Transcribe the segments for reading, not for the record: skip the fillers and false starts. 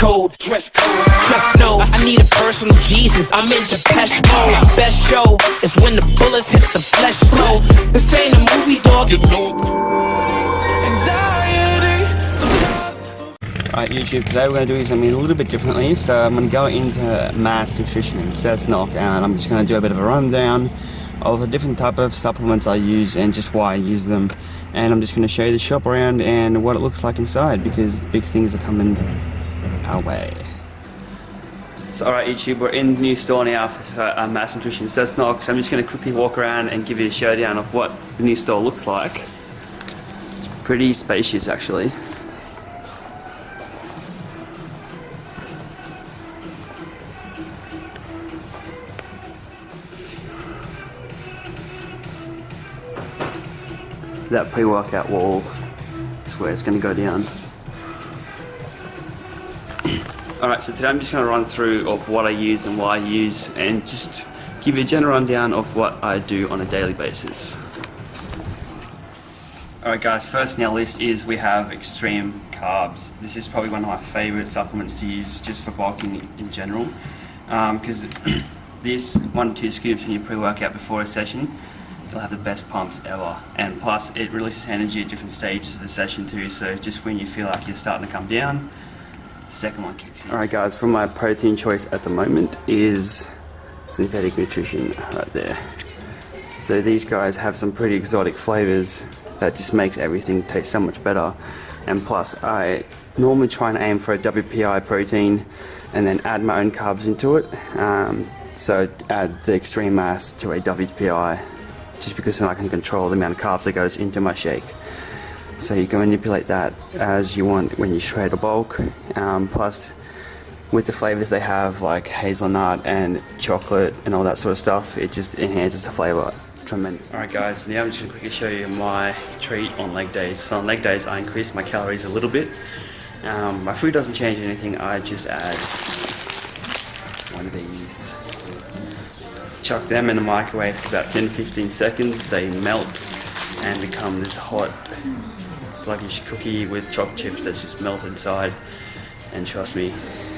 code. Just know I need a personal Jesus. I'm in Depeche mode. Best show is when the bullets hit the flesh slow. This ain't a movie, dog. You know. Alright YouTube, today we're going to do something a little bit differently. So I'm going to go into mass nutrition in Cessnock, and I'm just going to do a bit of a rundown of the different type of supplements I use and just why I use them. And I'm just going to show you the shop around and what it looks like inside, because big things are coming our way. So alright YouTube, we're in the new store now for mass nutrition in Cessnock. So I'm just going to quickly walk around and give you a showdown of what the new store looks like. Pretty spacious actually. That pre-workout wall is where it's going to go down. Alright, so today I'm just going to run through of what I use and why I use, and just give you a general rundown of what I do on a daily basis. Alright guys, first on our list is we have extreme carbs. This is probably one of my favourite supplements to use just for bulking in general, because this 1 to 2 scoops when you pre-workout before a session, you'll have the best pumps ever, and plus it releases energy at different stages of the session too, so just when you feel like you're starting to come down, the second one kicks in. Alright guys, for my protein choice at the moment is Synthetic Nutrition right there. So these guys have some pretty exotic flavours that just makes everything taste so much better, and plus I normally try and aim for a WPI protein and then add my own carbs into it, so add the extreme mass to a WPI, just because then I can control the amount of carbs that goes into my shake. So you can manipulate that as you want when you shred or bulk. Plus, with the flavors they have, like hazelnut and chocolate and all that sort of stuff, it just enhances the flavor tremendously. Alright guys, so now I'm just going to quickly show you my treat on leg days. So on leg days I increase my calories a little bit. My food doesn't change anything, I just add one of these. Chuck them in the microwave for about 10-15 seconds. They melt and become this hot, sluggish cookie with chocolate chips that's just melted inside. And trust me,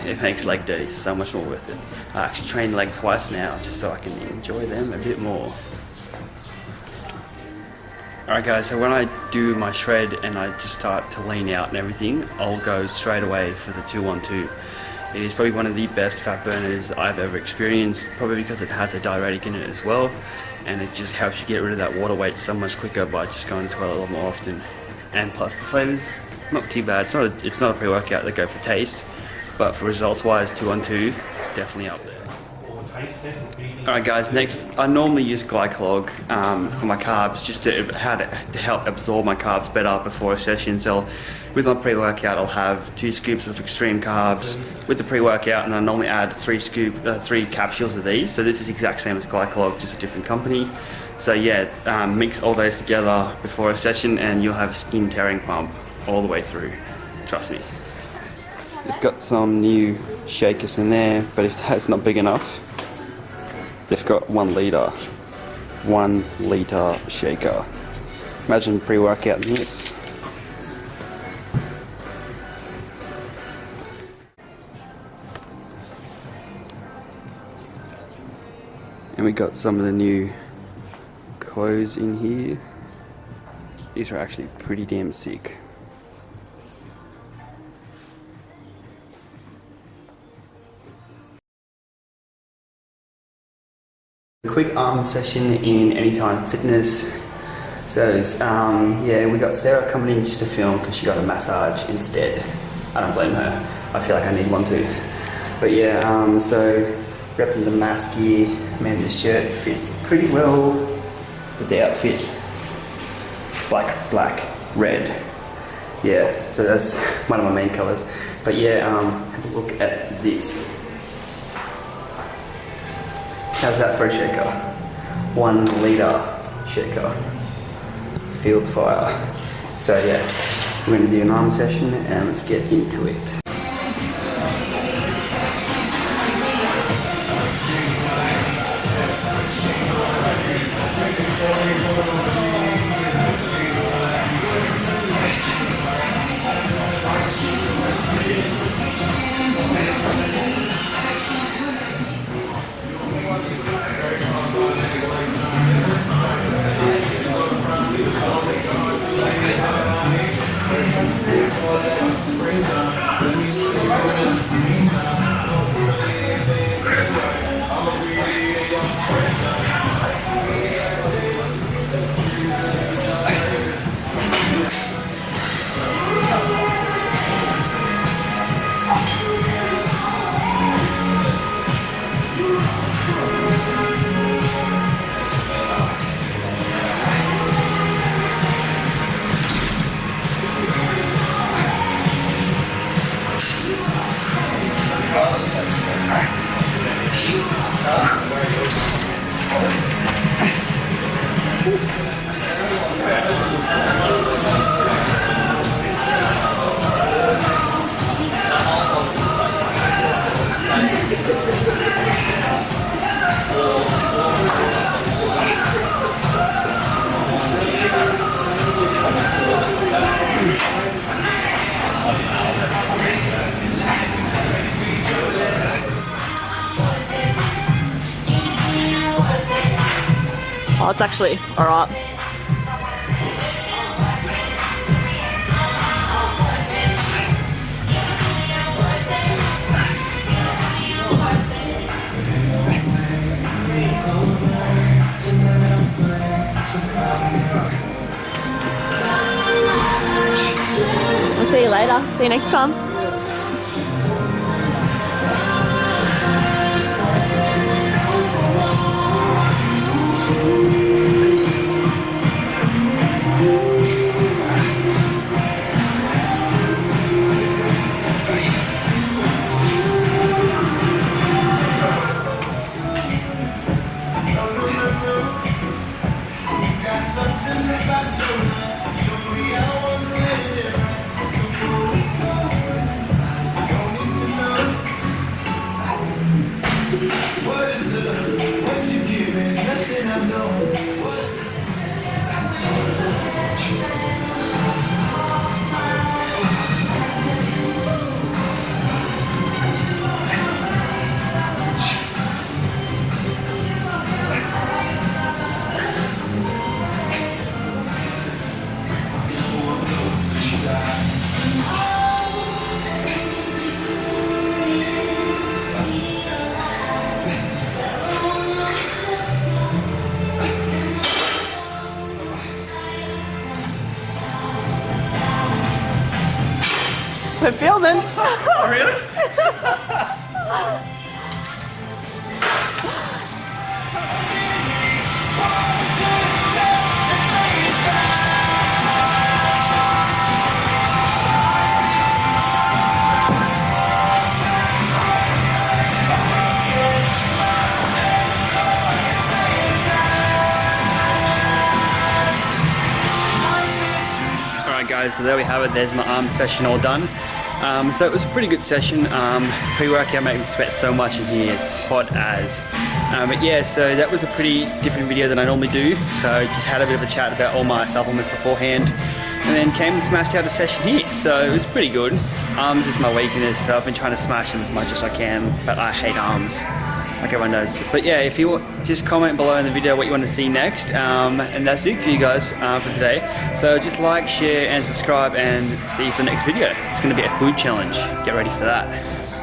it makes leg days so much more worth it. I actually train leg twice now just so I can enjoy them a bit more. Alright guys, so when I do my shred and I just start to lean out and everything, I'll go straight away for the 2-1-2. It is probably one of the best fat burners I've ever experienced, probably because it has a diuretic in it as well, and it just helps you get rid of that water weight so much quicker by just going to the toilet a lot more often. And plus the flavours, not too bad. It's not a pre-workout that go for taste, but for results wise, 2-1-2 is definitely up there. Alright guys, next I normally use Glycolog for my carbs, just to help absorb my carbs better before a session. So with my pre-workout I'll have 2 scoops of extreme carbs with the pre-workout, and I normally add 3 capsules of these. So this is the exact same as Glycolog, just a different company. So yeah, mix all those together before a session and you'll have a skin tearing pump all the way through, trust me. They've got some new shakers in there, but if that's not big enough, they've got 1 litre. 1 litre shaker. Imagine pre-workout in this. And we got some of the new clothes in here. These are actually pretty damn sick. Quick arm session in Anytime Fitness. So yeah, we got Sarah coming in just to film because she got a massage instead. I don't blame her. I feel like I need one too. But yeah, so repping the mask gear. Man, this shirt fits pretty well with the outfit. Black, red. Yeah, so that's one of my main colours. But yeah, have a look at this. How's that for a shaker? 1 litre shaker. Feel the fire. So yeah, we're going to do an arm session and let's get into it. Oh, it's actually alright. I'll see you later. See you next time. We're filming. Oh, really? Alright guys, so there we have it. There's my arm session all done. So it was a pretty good session. Pre-workout made me sweat so much in here, it's hot as. But yeah, so that was a pretty different video than I normally do. So just had a bit of a chat about all my supplements beforehand, and then came and smashed out a session here. So it was pretty good. Arms is my weakness, so I've been trying to smash them as much as I can, but I hate arms, like everyone does. But yeah, if you just comment below in the video what you want to see next, and that's it for you guys for today. So just like, share and subscribe, and see you for the next video. It's going to be a food challenge. Get ready for that.